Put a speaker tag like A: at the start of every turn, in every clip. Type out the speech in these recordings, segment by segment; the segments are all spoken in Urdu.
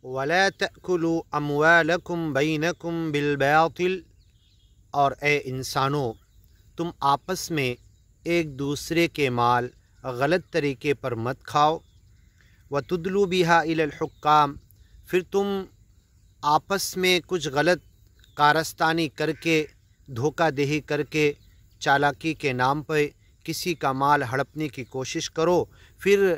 A: ولا تأکلوا اموالکم بینکم بالباطل، اور اے انسانوں تم آپس میں ایک دوسرے کے مال غلط طریقے پر مت کھاؤ، وتدلوا بها الی الحکام، پھر تم آپس میں کچھ غلط کارستانی کر کے، دھوکہ دہی کر کے، چالاکی کے نام پہ کسی کا مال ہڑپنے کی کوشش کرو، پھر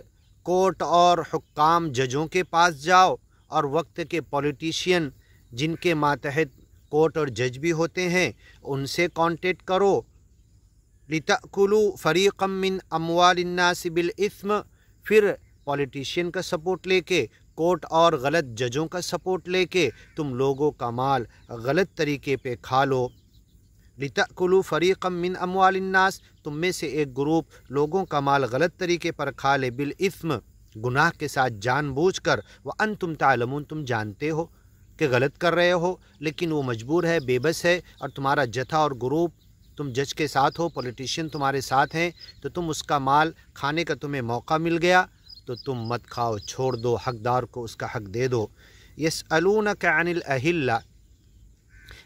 A: کورٹ اور حکام ججوں کے پاس جاؤ اور وقت کے پولیٹیشین جن کے ماتحت کورٹ اور جج بھی ہوتے ہیں ان سے کانٹیکٹ کرو، لِتَأْكُلُوا فَرِيقًا مِّنْ أَمْوَالِ النَّاسِ بِالْإِثْمِ، پھر پولیٹیشین کا سپورٹ لے کے، کورٹ اور غلط ججوں کا سپورٹ لے کے تم لوگوں کا مال غلط طریقے پہ کھا لو، لِتَأْكُلُوا فَرِيقًا مِّنْ أَمْوَالِ النَّاسِ، تم میں سے ایک گروپ لوگوں کا مال غلط طریقے پر کھا لے، بالإثم، گناہ کے ساتھ جان بوجھ کر، وَأَنْتُمْ تَعْلَمُونَ، تم جانتے ہو کہ غلط کر رہے ہو، لیکن وہ مجبور ہے، بے بس ہے، اور تمہارا جتھا اور گروپ تم جج کے ساتھ ہو، پولیٹیشین تمہارے ساتھ ہیں، تو تم اس کا مال کھانے کا تمہیں موقع مل گیا تو تم مت کھاؤ، چھوڑ دو، حقدار کو اس کا حق دے دو۔ یسألونک عن الأہلہ،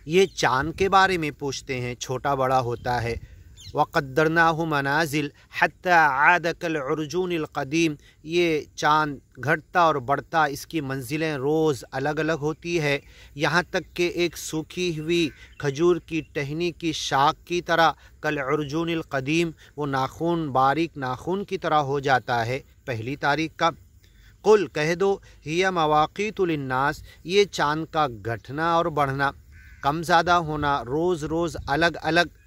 A: یہ چاند کے بارے میں پوچھتے ہیں، چھوٹا بڑا ہوتا ہے، وقدرناہ منازل حتی عاد کالعرجون القدیم، یہ چاند گھٹتا اور بڑھتا، اس کی منزلیں روز الگ الگ ہوتی ہے، یہاں تک کہ ایک سوکھی ہوئی کھجور کی ٹہنی کی شاخ کی طرح، کالعرجون القدیم، وہ ناخن، باریک ناخن کی طرح ہو جاتا ہے پہلی تاریخ کا۔ قل کہہ دو، ہی مواقیت للناس، یہ چاند کا گھٹنا اور بڑھنا، کم زیادہ ہونا، روز روز الگ الگ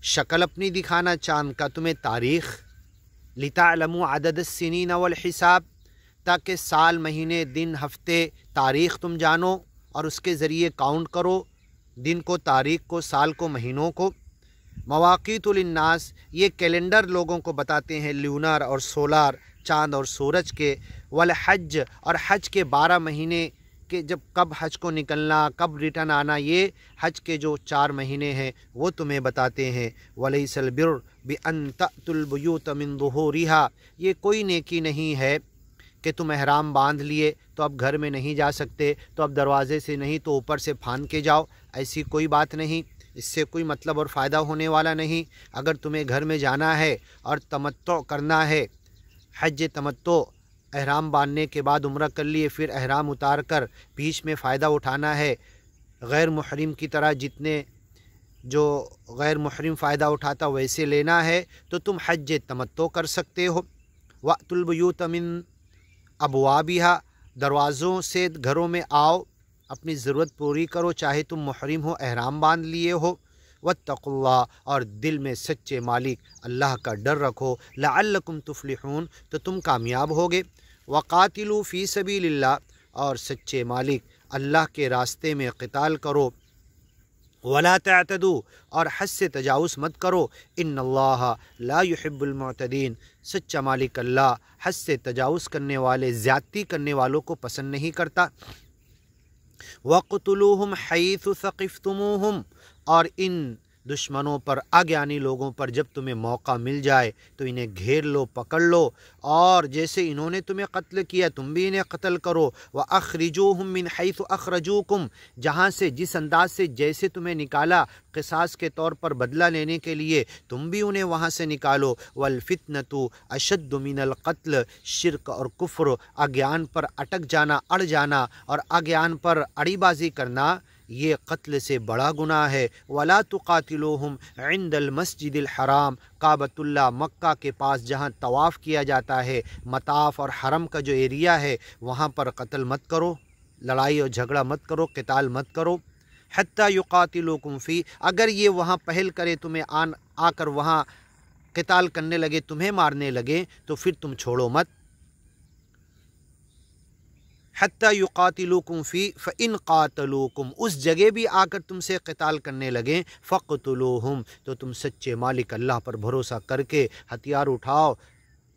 A: شکل اپنی دکھانا چاند کا تمہیں تاریخ، لتعلموا عدد السنین والحساب، تاکہ سال، مہینے، دن، ہفتے، تاریخ تم جانو اور اس کے ذریعے کاؤنٹ کرو، دن کو، تاریخ کو، سال کو، مہینوں کو۔ مواقیت للناس، یہ کیلنڈر لوگوں کو بتاتے ہیں، لیونر اور سولار، چاند اور سورج کے، والحج، اور حج کے 12 مہینے کہ جب کب حج کو نکلنا، کب ریٹرن آنا، یہ حج کے جو 4 مہینے ہیں وہ تمہیں بتاتے ہیں۔ وَلَيْسَ الْبِرُّ بِأَن تَأْتُوا الْبُيُوتَ مِن ظُهُورِهَا، یہ کوئی نیکی نہیں ہے کہ تم احرام باندھ لیے تو اب گھر میں نہیں جا سکتے، تو اب دروازے سے نہیں تو اوپر سے پھاند کے جاؤ، ایسی کوئی بات نہیں، اس سے کوئی مطلب اور فائدہ ہونے والا نہیں۔ اگر تمہیں گھر میں جانا ہے اور تمتع کرنا ہے، حج تمتع، احرام باندھنے کے بعد عمرہ کر لیے، پھر احرام اتار کر بیچ میں فائدہ اٹھانا ہے، غیر محرم کی طرح جتنے جو غیر محرم فائدہ اٹھاتا ویسے لینا ہے، تو تم حج تمتع کر سکتے ہو۔ وَأْتُوا الْبُيُوتَ مِنْ أَبْوَابِهَا، دروازوں سے گھروں میں آؤ، اپنی ضرورت پوری کرو، چاہے تم محرم ہو، احرام باندھ لیے ہو۔ واتقوا اللہ، اور دل میں سچے مالک اللہ کا ڈر رکھو، لعلکم تفلحون، تو تم کامیاب ہوگے۔ وقاتلوا فی سبیل اللہ، اور سچے مالک اللہ کے راستے میں قتال کرو۔ ولا تعتدوا، اور حد سے تجاوز مت کرو، ان اللہ لا يحب المعتدین، سچا مالک اللہ حد سے تجاوز کرنے والے، زیادتی کرنے والوں کو پسند نہیں کرتا۔ وَاقْتُلُوهُمْ حَيْثُ ثَقِفْتُمُوهُمْ، اور ان دشمنوں پر، اگیانی لوگوں پر جب تمہیں موقع مل جائے تو انہیں گھیر لو، پکڑ لو، اور جیسے انہوں نے تمہیں قتل کیا تم بھی انہیں قتل کرو۔ وَأَخْرِجُوهُمْ مِنْ حَيْثُ أَخْرَجُوكُمْ، جہاں سے، جس انداز سے جیسے تمہیں نکالا قصاص کے طور پر بدلہ لینے کے لیے، تم بھی انہیں وہاں سے نکالو۔ وَالْفِتْنَةُ أَشَدُّ مِنَ الْقَتْلِ، شرک اور کفر، اگیان پر اٹک جانا، اڑ جانا، اور اگیان پر اڑی بازی کرنا، یہ قتل سے بڑا گناہ ہے۔ وَلَا تُقَاتِلُوهُمْ عِنْدَ الْمَسْجِدِ الْحَرَامِ، کعبۃ اللہ مکہ کے پاس جہاں طواف کیا جاتا ہے، مطاف اور حرم کا جو ایریا ہے وہاں پر قتل مت کرو، لڑائی اور جھگڑا مت کرو، قتال مت کرو۔ حتیٰ یقاتلوکم فی، اگر یہ وہاں پہل کرے، تمہیں آ کر وہاں قتال کرنے لگے، تمہیں مارنے لگے، تو پھر تم چھوڑو مت۔ حتیٰ یقاتلوکم فی فإن قاتلوکم، اس جگہ بھی آ کر تم سے قتال کرنے لگیں، فقتلوہم، تو تم سچے مالک اللہ پر بھروسہ کر کے ہتھیار اٹھاؤ،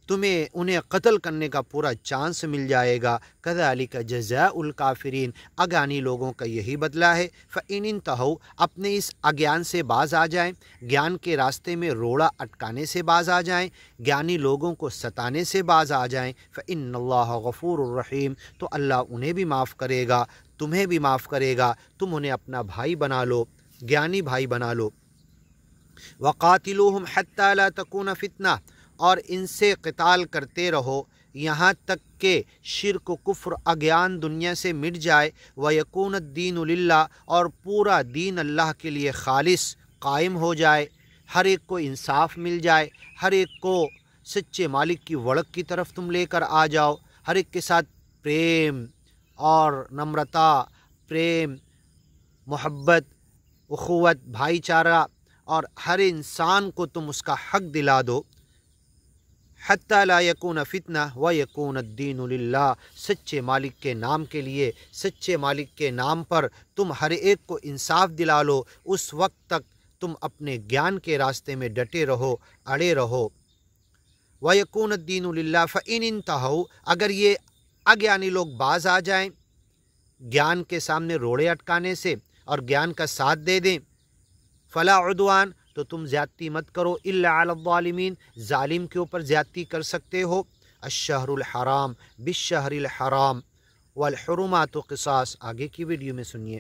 A: تمہیں انہیں قتل کرنے کا پورا چانس مل جائے گا۔ کذالک جزاء الکافرین، اگانی لوگوں کا یہی بدلہ ہے۔ فإن انتہوا، اپنے اس اگیان سے باز آ جائیں، گیان کے راستے میں روڑا اٹکانے سے باز آ جائیں، گیانی لوگوں کو ستانے سے باز آ جائیں، فإن اللہ غفور الرحیم، تو اللہ انہیں بھی معاف کرے گا، تمہیں بھی معاف کرے گا۔ تم انہیں اپنا بھائی بنا لو، گیانی بھائی بنا لو۔ وقاتلوہم حتی لا تکون فتنہ، اور ان سے قتال کرتے رہو یہاں تک کہ شرک و کفر اگیان دنیا سے مٹ جائے، وَيَكُونَ الدِّينُ لِلَّهِ، اور پورا دین اللہ کے لیے خالص قائم ہو جائے، ہر ایک کو انصاف مل جائے، ہر ایک کو سچے مالک کی وڑک کی طرف تم لے کر آ جاؤ، ہر ایک کے ساتھ پریم اور نمرتا، پریم، محبت، اخوت، بھائی چارہ، اور ہر انسان کو تم اس کا حق دلا دو۔ حتی لا یکون فتنہ ویکون الدین للہ، سچے مالک کے نام کے لیے، سچے مالک کے نام پر تم ہر ایک کو انصاف دلا لو، اس وقت تک تم اپنے گیان کے راستے میں ڈٹے رہو، اڑے رہو۔ ویکون الدین للہ فإن انتہوا، اگر یہ اگیانی لوگ باز آ جائیں گیان کے سامنے روڑے اٹکانے سے اور گیان کا ساتھ دے دیں، فلا عدوان، تو تم زیادتی مت کرو، الا علی الظالمین، ظالم کے اوپر زیادتی کر سکتے ہو۔ الشہر الحرام بالشہر الحرام والحرمات قصاص، آگے کی ویڈیو میں سنیے۔